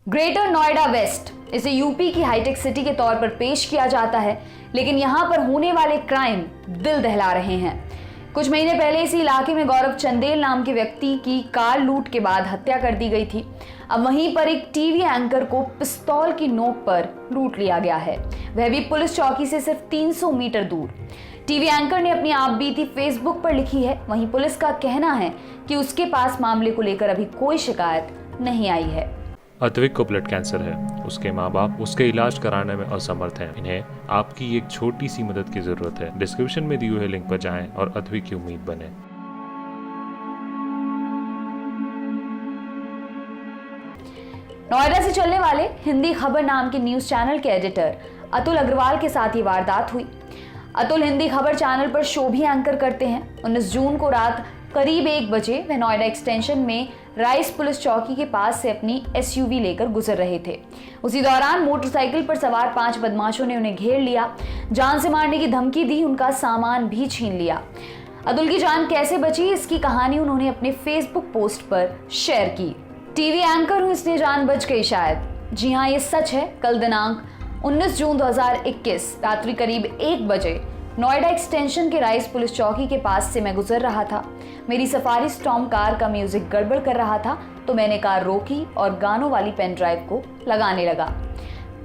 Greater Noida waste, इसे UP की hi tech city के तौर पर पेश किया जाता है, लेकिन यहां पर होने वाले क्राइम दिल दहला रहे हैं। कुछ महीने पहले इसी इलाके में गौरव चंदेल नाम के व्यक्ति की कार लूट के बाद हत्या कर दी गई थी। अब वहीं पर एक टीवी एंकर को पिस्तौल की नोक पर लूट लिया गया है, वह भी पुलिस चौकी से सिर्फ 300 मीटर दूर। टीवी एंकर ने अपनी आपबीती फेसबुक पर लिखी है। वहीं पुलिस का कहना है कि उसके पास मामले को लेकर अभी कोई शिकायत नहीं आई है। अद्विक को ब्लड कैंसर है। उसके माँ बाप उसके इलाज कराने में असमर्थ हैं। इन्हें आपकी एक छोटी सी मदद की जरूरत है। डिस्क्रिप्शन में दिए हुए लिंक पर जाएं और अद्विक की उम्मीद बने। नोएडा से चलने वाले हिंदी खबर नाम के न्यूज चैनल के एडिटर अतुल अग्रवाल के साथ ये वारदात हुई। अतुल हिंदी खबर चैनल पर शो भी एंकर करते हैं। 19 जून को रात करीब 1 बजे वह नोएडा एक्सटेंशन में राइस पुलिस चौकी के पास से अपनी एसयूवी लेकर गुजर रहे थे। उसी दौरान मोटरसाइकिल पर सवार 5 बदमाशों ने उन्हें घेर लिया, जान से मारने की धमकी दी, उनका सामान भी छीन लिया। अतुल की जान कैसे बची, इसकी कहानी उन्होंने अपने फेसबुक पोस्ट पर शेयर की। टीवी एंकर हूं इसलिए जान बच गई शायद। जी हाँ, ये सच है। कल दिनांक 19 जून 2021 रात्रि करीब 1 बजे नोएडा एक्सटेंशन के राइस पुलिस चौकी के पास से मैं गुजर रहा था। मेरी सफारी स्टॉर्म कार का म्यूजिक गड़बड़ कर रहा था, तो मैंने कार रोकी और गानों वाली पेन ड्राइव को लगाने लगा।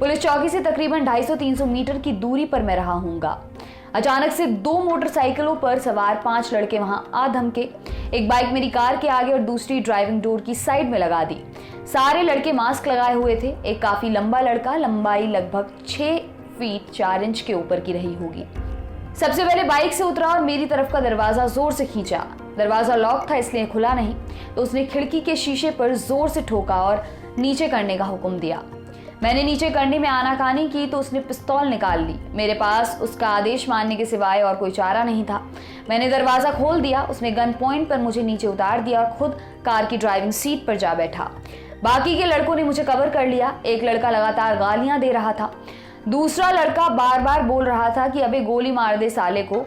पुलिस चौकी से तकरीबन 250-300 मीटर की दूरी पर मैं रहा हूँगा। अचानक से 2 मोटरसाइकिलों पर सवार 5 लड़के वहां आ धमके। एक बाइक मेरी कार के आगे और दूसरी ड्राइविंग डोर की साइड में लगा दी। सारे लड़के मास्क लगाए हुए थे। एक काफी लंबा लड़का, लंबाई लगभग 6 फीट 4 इंच के ऊपर की रही होगी, सबसे पहले बाइक से उतरा और मेरी तरफ का दरवाजा जोर से खींचा। दरवाजा लॉक था इसलिए खुला नहीं, तो उसने खिड़की के शीशे पर जोर से ठोका और नीचे करने का हुक्म दिया। मैंने नीचे करने में आनाकानी की तो उसने पिस्तौल निकाल ली। मेरे पास उसका आदेश मानने के सिवाय और कोई चारा नहीं था। मैंने दरवाजा खोल दिया। उसने गन पॉइंट पर मुझे नीचे उतार दिया और खुद कार की ड्राइविंग सीट पर जा बैठा। बाकी के लड़कों ने मुझे कवर कर लिया। एक लड़का लगातार गालियां दे रहा था, दूसरा लड़का बार बार बोल रहा था कि अबे गोली मार दे साले को।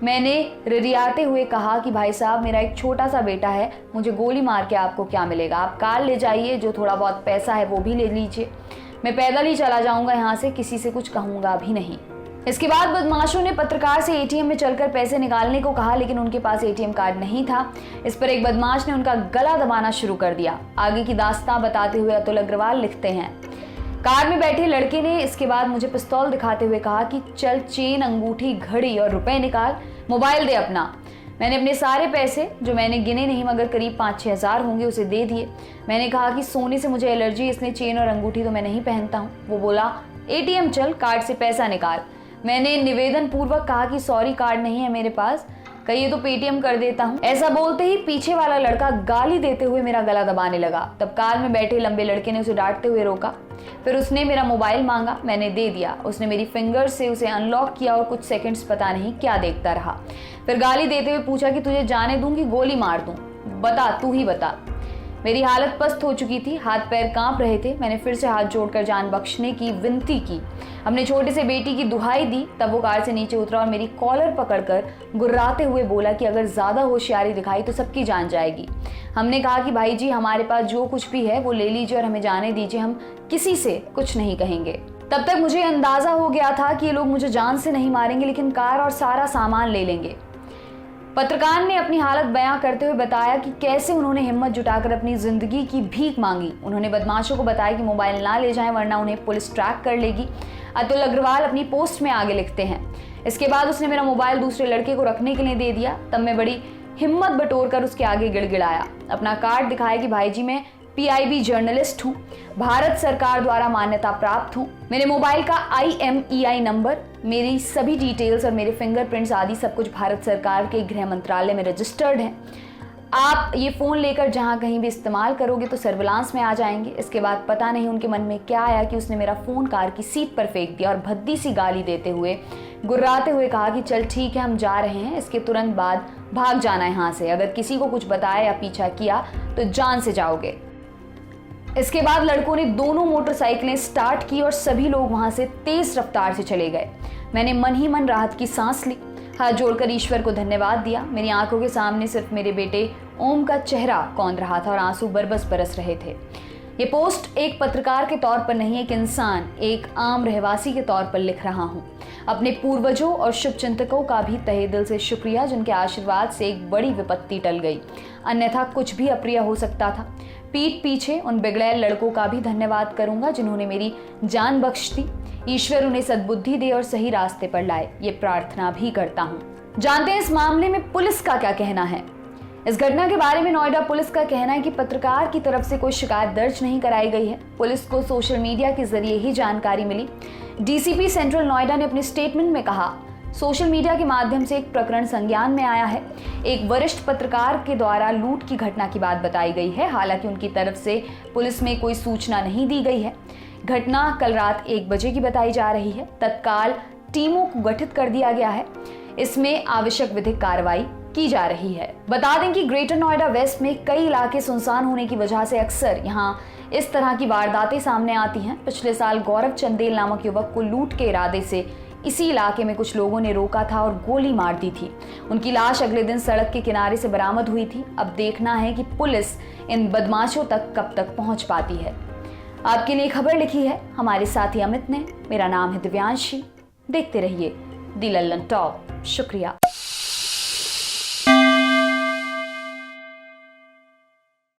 मैंने रिरियाते हुए कहा कि भाई साहब, मेरा एक छोटा सा बेटा है, मुझे गोली मार के आपको क्या मिलेगा? आप कार ले जाइए, जो थोड़ा बहुत पैसा है वो भी ले लीजिए। मैं पैदल ही चला जाऊंगा यहाँ से, किसी से कुछ कहूंगा भी नहीं। इसके बाद बदमाशों ने पत्रकार से एटीएम में चलकर पैसे निकालने को कहा, लेकिन उनके पास एटीएम कार्ड नहीं था। इस पर एक बदमाश ने उनका गला दबाना शुरू कर दिया। आगे की दास्तां बताते हुए अतुल अग्रवाल लिखते हैं, कार में बैठे लड़के ने इसके बाद मुझे पिस्तौल दिखाते हुए कहा कि चल चेन, अंगूठी, घड़ी और रुपए निकाल, मोबाइल दे अपना। मैंने अपने सारे पैसे, जो मैंने गिने नहीं मगर करीब 5-6 हज़ार होंगे, उसे दे दिए। मैंने कहा कि सोने से मुझे एलर्जी, इसलिए चेन और अंगूठी तो मैं नहीं पहनता हूँ। वो बोला एटीएम चल, कार्ड से पैसा निकाल। मैंने निवेदन पूर्वक कहा कि सॉरी, कार्ड नहीं है मेरे पास, कहिए तो पेटीएम कर देता हूँ। ऐसा बोलते ही पीछे वाला लड़का गाली देते हुए मेरा गला दबाने लगा। तब कार में बैठे लंबे लड़के ने उसे डांटते हुए रोका। फिर उसने मेरा मोबाइल मांगा, मैंने दे दिया। उसने मेरी फिंगर से उसे अनलॉक किया और कुछ सेकंड्स पता नहीं क्या देखता रहा। फिर गाली देते हुए पूछा कि तुझे जाने दूं कि गोली मार दूं, बता, तू ही बता। मेरी हालत पस्त हो चुकी थी, हाथ पैर कांप रहे थे। मैंने फिर से हाथ जोड़कर जान बख्शने की विनती की, अपने छोटे से बेटी की दुहाई दी। तब वो कार से नीचे उतरा और मेरी कॉलर पकड़कर गुर्राते हुए बोला कि अगर ज्यादा होशियारी दिखाई तो सबकी जान जाएगी। हमने कहा कि भाई जी, हमारे पास जो कुछ भी है वो ले लीजिए और हमें जाने दीजिए, हम किसी से कुछ नहीं कहेंगे। तब तक मुझे अंदाजा हो गया था कि ये लोग मुझे जान से नहीं मारेंगे, लेकिन कार और सारा सामान ले लेंगे। पत्रकार ने अपनी हालत बयां करते हुए बताया कि कैसे उन्होंने हिम्मत जुटाकर अपनी जिंदगी की भीख मांगी। उन्होंने बदमाशों को बताया कि मोबाइल ना ले जाएं वरना उन्हें पुलिस ट्रैक कर लेगी। अतुल अग्रवाल अपनी पोस्ट में आगे लिखते हैं, इसके बाद उसने मेरा मोबाइल दूसरे लड़के को रखने के लिए दे दिया। तब मैं बड़ी हिम्मत बटोरकर उसके आगे गिड़गिड़ाया, अपना कार्ड दिखाया कि भाई जी, मैं PIB जर्नलिस्ट हूँ, भारत सरकार द्वारा मान्यता प्राप्त हूँ। मेरे मोबाइल का IMEI नंबर, मेरी सभी डिटेल्स और मेरे फिंगरप्रिंट्स आदि सब कुछ भारत सरकार के गृह मंत्रालय में रजिस्टर्ड है। आप ये फ़ोन लेकर जहाँ कहीं भी इस्तेमाल करोगे तो सर्विलांस में आ जाएंगे। इसके बाद पता नहीं उनके मन में क्या आया कि उसने मेरा फ़ोन कार की सीट पर फेंक दिया और भद्दी सी गाली देते हुए, गुर्राते हुए कहा कि चल ठीक है, हम जा रहे हैं, इसके तुरंत बाद भाग जाना है यहाँ से। अगर किसी को कुछ बताया या पीछा किया तो जान से जाओगे। इसके बाद लड़कों ने दोनों मोटरसाइकिलें स्टार्ट की और सभी लोग वहां से तेज रफ्तार से चले गए। मैंने मन ही मन राहत की सांस ली, हाथ जोड़कर ईश्वर को धन्यवाद दिया। मेरी आंखों के सामने सिर्फ मेरे बेटे ओम का चेहरा कौंध रहा था और आंसू बरबस बरस रहे थे। ये पोस्ट एक पत्रकार के तौर पर नहीं, एक इंसान, एक आम रहवासी के तौर पर लिख रहा हूँ। अपने पूर्वजों और शुभचिंतकों का भी तहे दिल से शुक्रिया, जिनके आशीर्वाद से एक बड़ी विपत्ति टल गई, अन्यथा कुछ भी अप्रिय हो सकता था। पीठ पीछे उन बिगड़ैल लड़कों का भी धन्यवाद करूंगा जिन्होंने मेरी जान बख्श दी। ईश्वर उन्हें सद्बुद्धि दे और सही रास्ते पर लाए, ये प्रार्थना भी करता हूँ। जानते हैं इस मामले में पुलिस का क्या कहना है। इस घटना के बारे में नोएडा पुलिस का कहना है कि पत्रकार की तरफ से कोई शिकायत दर्ज नहीं कराई गई है। पुलिस को सोशल मीडिया के जरिए ही जानकारी मिली। डीसीपी सेंट्रल नोएडा ने अपने स्टेटमेंट में कहा, सोशल मीडिया के माध्यम से एक प्रकरण संज्ञान में आया है। एक वरिष्ठ पत्रकार के द्वारा लूट की घटना की बात बताई गई है। हालांकि उनकी तरफ से पुलिस में कोई सूचना नहीं दी गई है। घटना कल रात 1 बजे की बताई जा रही है। तत्काल टीमों को गठित कर दिया गया है। इसमें आवश्यक विधिक कार्रवाई की जा रही है। बता दें कि ग्रेटर नोएडा वेस्ट में कई इलाके सुनसान होने की वजह से अक्सर यहाँ इस तरह की वारदातें सामने आती हैं। पिछले साल गौरव चंदेल नामक युवक को लूट के इरादे से इसी इलाके में कुछ लोगों ने रोका था और गोली मार दी थी। उनकी लाश अगले दिन सड़क के किनारे से बरामद हुई थी। अब देखना है कि पुलिस इन बदमाशों तक कब तक पहुंच पाती है। आपके लिए खबर लिखी है हमारे साथी अमित ने। मेरा नाम है दिव्यांशी। देखते रहिए दी लल्लन टॉप। शुक्रिया।